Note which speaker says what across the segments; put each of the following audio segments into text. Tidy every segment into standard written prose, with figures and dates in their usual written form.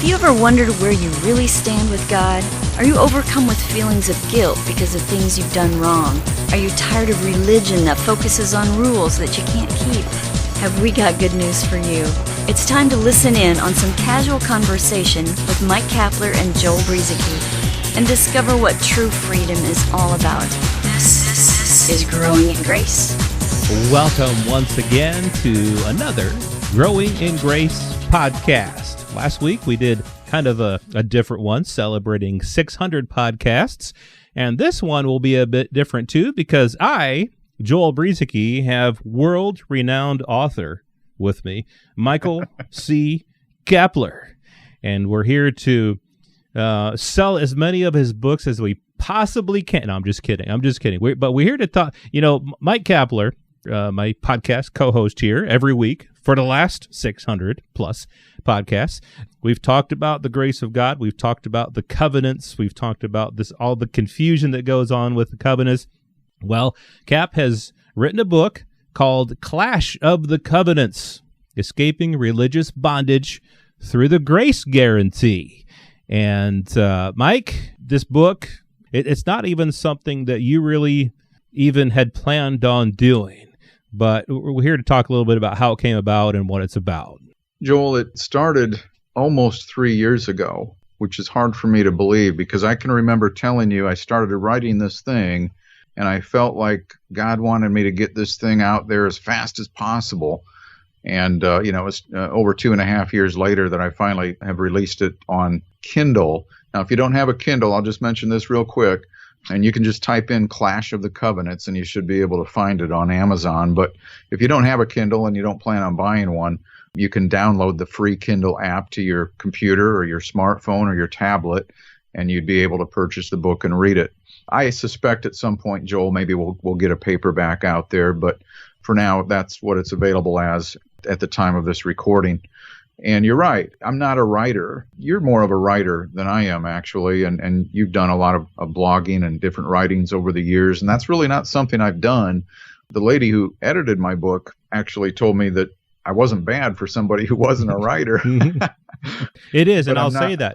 Speaker 1: Have you ever wondered where you really stand with God? Are you overcome with feelings of guilt because of things you've done wrong? Are you tired of religion that focuses on rules that you can't keep? Have we got good news for you? It's time to listen in on some casual conversation with Mike Kapler and Joel Brueseke and discover what true freedom is all about. This is Growing in Grace.
Speaker 2: Welcome once again to another Growing in Grace podcast. Last week we did kind of a different one, celebrating 600 podcasts, and this one will be a bit different too because I, Joel Brueseke, have world-renowned author with me, Michael C. Kapler, and we're here to sell as many of his books as we possibly can. No, I'm just kidding. But we're here to talk. You know, Mike Kapler, my podcast co-host here every week for the last 600 plus podcasts. We've talked about the grace of God. We've talked about the covenants. We've talked about all the confusion that goes on with the covenants. Well, Cap has written a book called Clash of the Covenants, Escaping Religious Bondage Through the Grace Guarantee. And Mike, this book, it's not even something that you really even had planned on doing. But we're here to talk a little bit about how it came about and what it's about.
Speaker 3: Joel, it started almost 3 years ago, which is hard for me to believe because I can remember telling you I started writing this thing and I felt like God wanted me to get this thing out there as fast as possible. And, it was over 2.5 years later that I finally have released it on Kindle. Now, if you don't have a Kindle, I'll just mention this real quick. And you can just type in Clash of the Covenants and you should be able to find it on Amazon. But if you don't have a Kindle and you don't plan on buying one, you can download the free Kindle app to your computer or your smartphone or your tablet, and you'd be able to purchase the book and read it. I suspect at some point, Joel, maybe we'll get a paperback out there, but for now, that's what it's available as at the time of this recording. And you're right, I'm not a writer. You're more of a writer than I am, actually, and you've done a lot of blogging and different writings over the years, and that's really not something I've done. The lady who edited my book actually told me that I wasn't bad for somebody who wasn't a writer.
Speaker 2: It is, and I'll say that.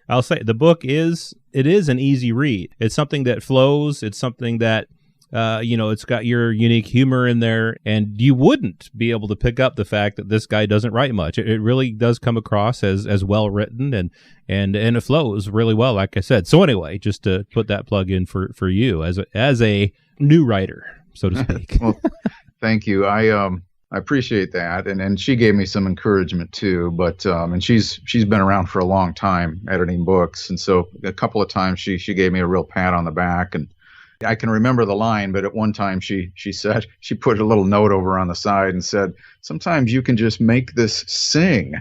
Speaker 2: I'll say the book is an easy read. It's something that flows. It's something that it's got your unique humor in there, and you wouldn't be able to pick up the fact that this guy doesn't write much. It really does come across as well written, and it flows really well, like I said. So anyway, just to put that plug in for you as a new writer, so to speak.
Speaker 3: Well, thank you. I appreciate that, and she gave me some encouragement too. But and she's been around for a long time editing books, and so a couple of times she gave me a real pat on the back. And I can remember the line, but at one time she said, she put a little note over on the side and said, sometimes you can just make this sing.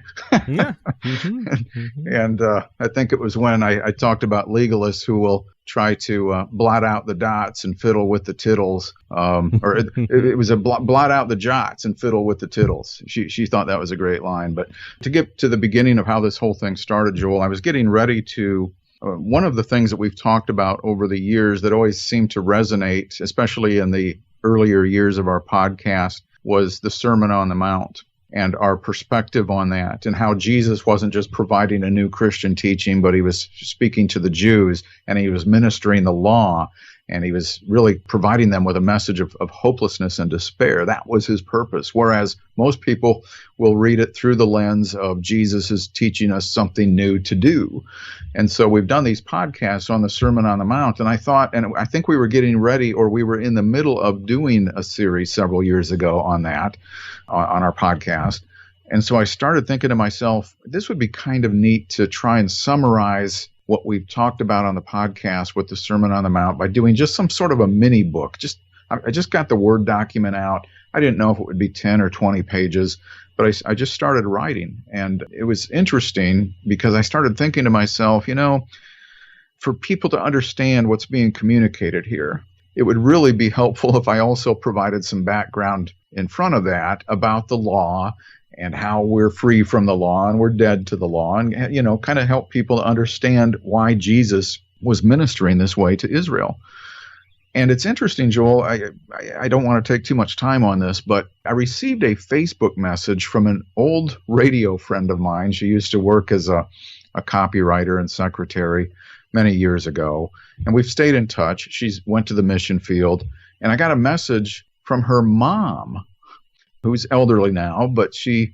Speaker 3: Yeah. Mm-hmm. And I think it was when I talked about legalists who will try to blot out the dots and fiddle with the tittles, or it was a blot out the jots and fiddle with the tittles. She thought that was a great line. But to get to the beginning of how this whole thing started, Joel, I was getting ready to one of the things that we've talked about over the years that always seemed to resonate, especially in the earlier years of our podcast, was the Sermon on the Mount and our perspective on that, and how Jesus wasn't just providing a new Christian teaching, but he was speaking to the Jews, and he was ministering the law, and he was really providing them with a message of hopelessness and despair. That was his purpose, whereas most people will read it through the lens of Jesus is teaching us something new to do. And so we've done these podcasts on the Sermon on the Mount, and I thought, and I think we were getting ready, or we were in the middle of doing a series several years ago on that, on our podcast. And so I started thinking to myself, this would be kind of neat to try and summarize what we've talked about on the podcast with the Sermon on the Mount by doing just some sort of a mini book. I just got the Word document out. I didn't know if it would be 10 or 20 pages, but I just started writing. And it was interesting because I started thinking to myself, for people to understand what's being communicated here, it would really be helpful if I also provided some background in front of that about the law and how we're free from the law and we're dead to the law, and kind of help people to understand why Jesus was ministering this way to Israel. And it's interesting, Joel, I don't want to take too much time on this, but I received a Facebook message from an old radio friend of mine. She used to work as a copywriter and secretary many years ago, and we've stayed in touch. She went to the mission field, and I got a message from her mom, who's elderly now, but she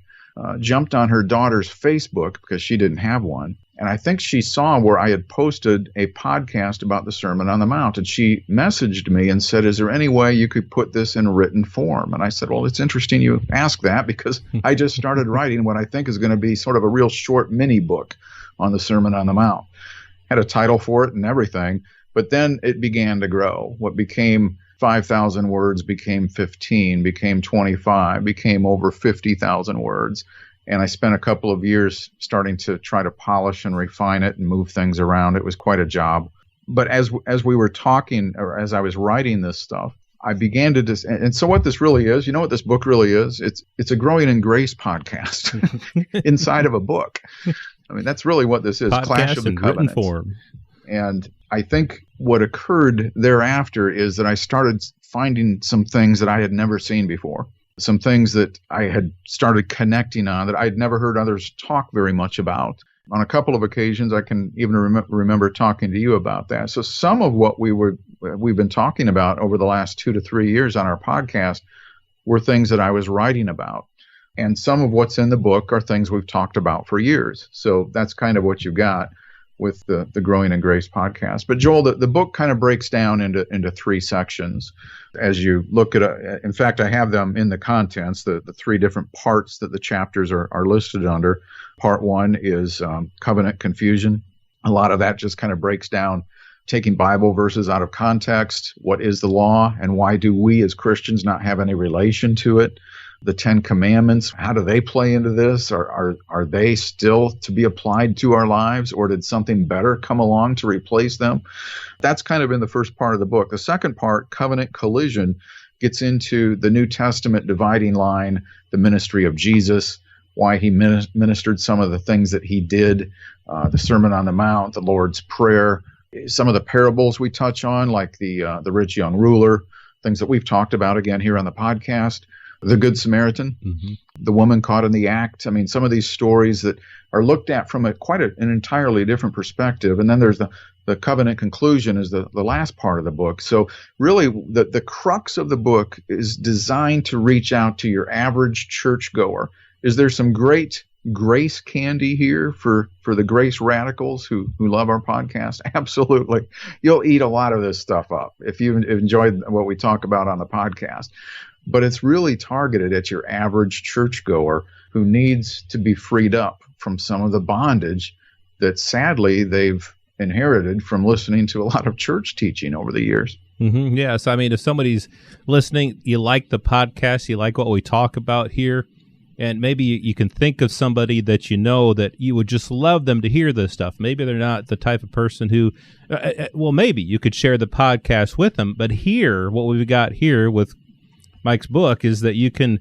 Speaker 3: jumped on her daughter's Facebook because she didn't have one. And I think she saw where I had posted a podcast about the Sermon on the Mount. And she messaged me and said, is there any way you could put this in written form? And I said, well, it's interesting you ask that, because I just started writing what I think is going to be sort of a real short mini book on the Sermon on the Mount. Had a title for it and everything. But then it began to grow. What became 5,000 words became 15, became 25, became over 50,000 words. And I spent a couple of years starting to try to polish and refine it and move things around. It was quite a job. But as we were talking, or as I was writing this stuff, I began to and so what this really is, you know what this book really is? It's a Growing in Grace podcast inside of a book. I mean, that's really what this is.
Speaker 2: Podcast
Speaker 3: Clash of the
Speaker 2: in written
Speaker 3: Covenants.
Speaker 2: form.
Speaker 3: And I think what occurred thereafter is that I started finding some things that I had never seen before. Some things that I had started connecting on that I'd never heard others talk very much about. On a couple of occasions, I can even remember talking to you about that. So some of what we've been talking about over the last 2 to 3 years on our podcast were things that I was writing about. And some of what's in the book are things we've talked about for years. So that's kind of what you got with the Growing in Grace podcast. But Joel, the book kind of breaks down into 3 sections. As you look at in fact, I have them in the contents, the 3 different parts that the chapters are listed under. Part 1 is covenant confusion. A lot of that just kind of breaks down taking Bible verses out of context. What is the law, and why do we as Christians not have any relation to it? The 10 Commandments, how do they play into this? Are they still to be applied to our lives, or did something better come along to replace them? That's kind of in the first part of the book. The second part, Covenant Collision, gets into the New Testament dividing line, the ministry of Jesus, why he ministered some of the things that he did, the Sermon on the Mount, the Lord's Prayer, some of the parables we touch on, like the rich young ruler, things that we've talked about again here on the podcast. The Good Samaritan, the woman caught in the act. I mean, some of these stories that are looked at from an entirely different perspective. And then there's the covenant conclusion is the last part of the book. So really, the crux of the book is designed to reach out to your average churchgoer. Is there some great grace candy here for the grace radicals who love our podcast? Absolutely. You'll eat a lot of this stuff up if you enjoyed what we talk about on the podcast. But it's really targeted at your average churchgoer who needs to be freed up from some of the bondage that sadly they've inherited from listening to a lot of church teaching over the years.
Speaker 2: Mm-hmm. Yes. I mean, if somebody's listening, you like the podcast, you like what we talk about here, and maybe you can think of somebody that you know that you would just love them to hear this stuff. Maybe they're not the type of person who, well, maybe you could share the podcast with them. But here, what we've got here with Mike's book is that you can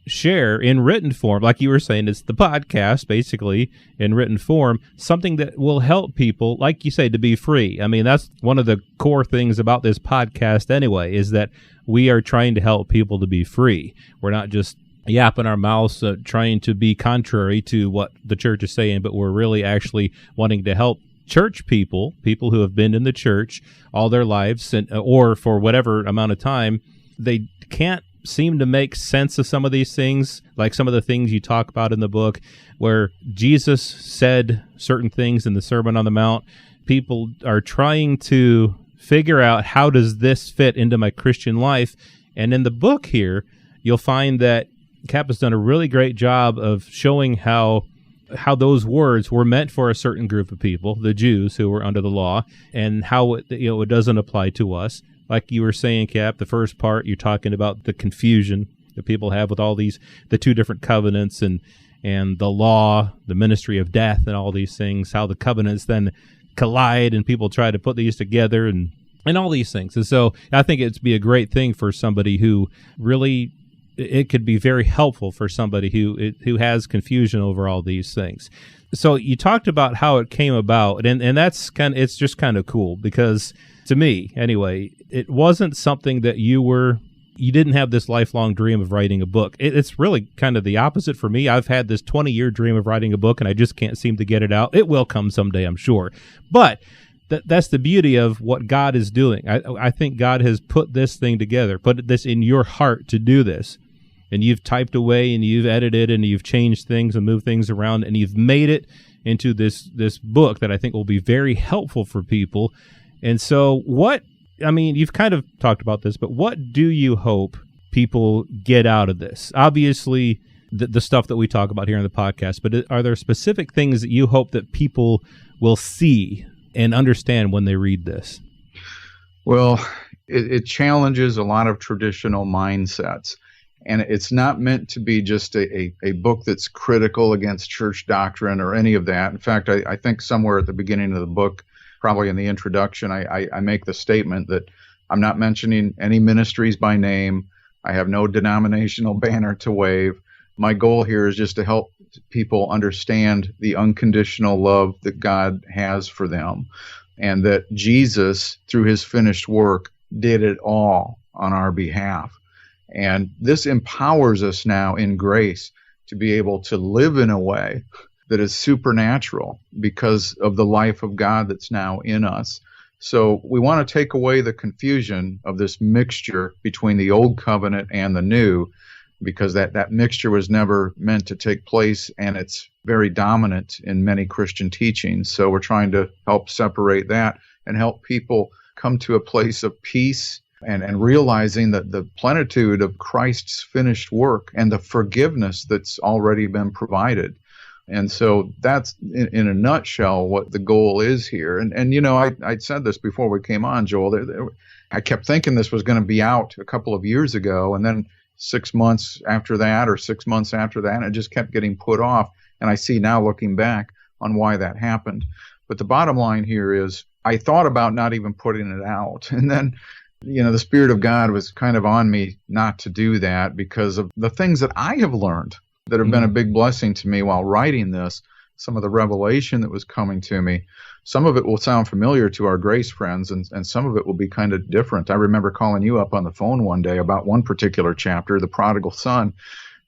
Speaker 2: share in written form, like you were saying, it's the podcast basically in written form, something that will help people, like you say, to be free. I mean, that's one of the core things about this podcast anyway, is that we are trying to help people to be free. We're not just yapping our mouths trying to be contrary to what the church is saying, but we're really actually wanting to help church people who have been in the church all their lives, or for whatever amount of time, they can't seem to make sense of some of these things, like some of the things you talk about in the book, where Jesus said certain things in the Sermon on the Mount. People are trying to figure out, how does this fit into my Christian life? And in the book here, you'll find that Cap has done a really great job of showing how those words were meant for a certain group of people, the Jews who were under the law, and how it doesn't apply to us. Like you were saying, Cap, the first part, you're talking about the confusion that people have with all the 2 different covenants and the law, the ministry of death, and all these things, how the covenants then collide and people try to put these together and all these things. And so I think it'd be a great thing for somebody who really, it could be very helpful for somebody who has confusion over all these things. So you talked about how it came about, and that's it's just kind of cool, because to me anyway, it wasn't something that you didn't have this lifelong dream of writing a book. It's really kind of the opposite for me. I've had this 20-year dream of writing a book, and I just can't seem to get it out. It will come someday, I'm sure. But that's the beauty of what God is doing. I think God has put this thing together, put this in your heart to do this. And you've typed away, and you've edited, and you've changed things and moved things around, and you've made it into this book that I think will be very helpful for people. And so you've kind of talked about this, but what do you hope people get out of this? Obviously, the stuff that we talk about here in the podcast, but are there specific things that you hope that people will see and understand when they read this?
Speaker 3: Well, it challenges a lot of traditional mindsets. And it's not meant to be just a book that's critical against church doctrine or any of that. In fact, I think somewhere at the beginning of the book, probably in the introduction, I make the statement that I'm not mentioning any ministries by name. I have no denominational banner to wave. My goal here is just to help people understand the unconditional love that God has for them, and that Jesus, through his finished work, did it all on our behalf. And this empowers us now in grace to be able to live in a way that is supernatural because of the life of God that's now in us. So we want to take away the confusion of this mixture between the old covenant and the new, because that mixture was never meant to take place, and it's very dominant in many Christian teachings. So we're trying to help separate that and help people come to a place of peace and realizing that the plenitude of Christ's finished work and the forgiveness that's already been provided. And so that's, in a nutshell, what the goal is here. And I said this before we came on, Joel. I kept thinking this was going to be out a couple of years ago, and then 6 months after that, or 6 months after that, it just kept getting put off. And I see now, looking back, on why that happened. But the bottom line here is I thought about not even putting it out. And then the Spirit of God was kind of on me not to do that because of the things that I have learned that have been a big blessing to me while writing this, some of the revelation that was coming to me. Some of it will sound familiar to our Grace friends, and some of it will be kind of different. I remember calling you up on the phone one day about one particular chapter, the prodigal son.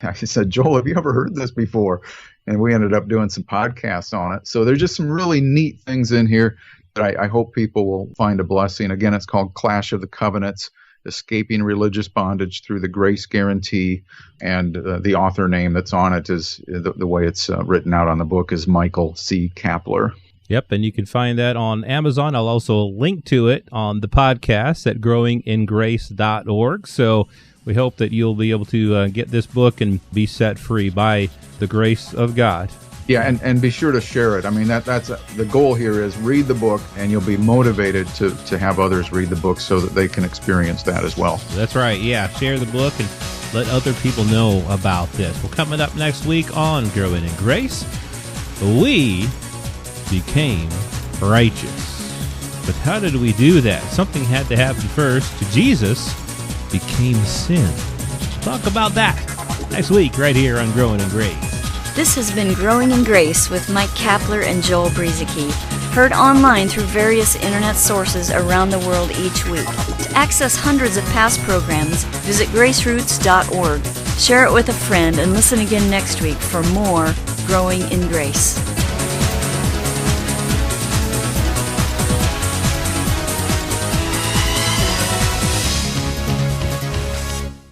Speaker 3: I said, Joel, have you ever heard this before? And we ended up doing some podcasts on it. So there's just some really neat things in here that I hope people will find a blessing. Again, it's called Clash of the Covenants, Escaping Religious Bondage Through the Grace Guarantee. And the author name that's on it is, the way it's written out on the book, is Michael C. Kapler.
Speaker 2: Yep, and you can find that on Amazon. I'll also link to it on the podcast at growingingrace.org. So we hope that you'll be able to get this book and be set free by the grace of God.
Speaker 3: Yeah, and be sure to share it. I mean, that's the goal here is read the book, and you'll be motivated to have others read the book so that they can experience that as well.
Speaker 2: That's right. Yeah, share the book and let other people know about this. Well, coming up next week on Growing in Grace, we became righteous. But how did we do that? Something had to happen first. Jesus became sin. Talk about that next week right here on Growing in Grace.
Speaker 1: This has been Growing in Grace with Mike Kapler and Joel Brueseke, heard online through various internet sources around the world each week. To access hundreds of past programs, visit graceroots.org. Share it with a friend and listen again next week for more Growing in Grace.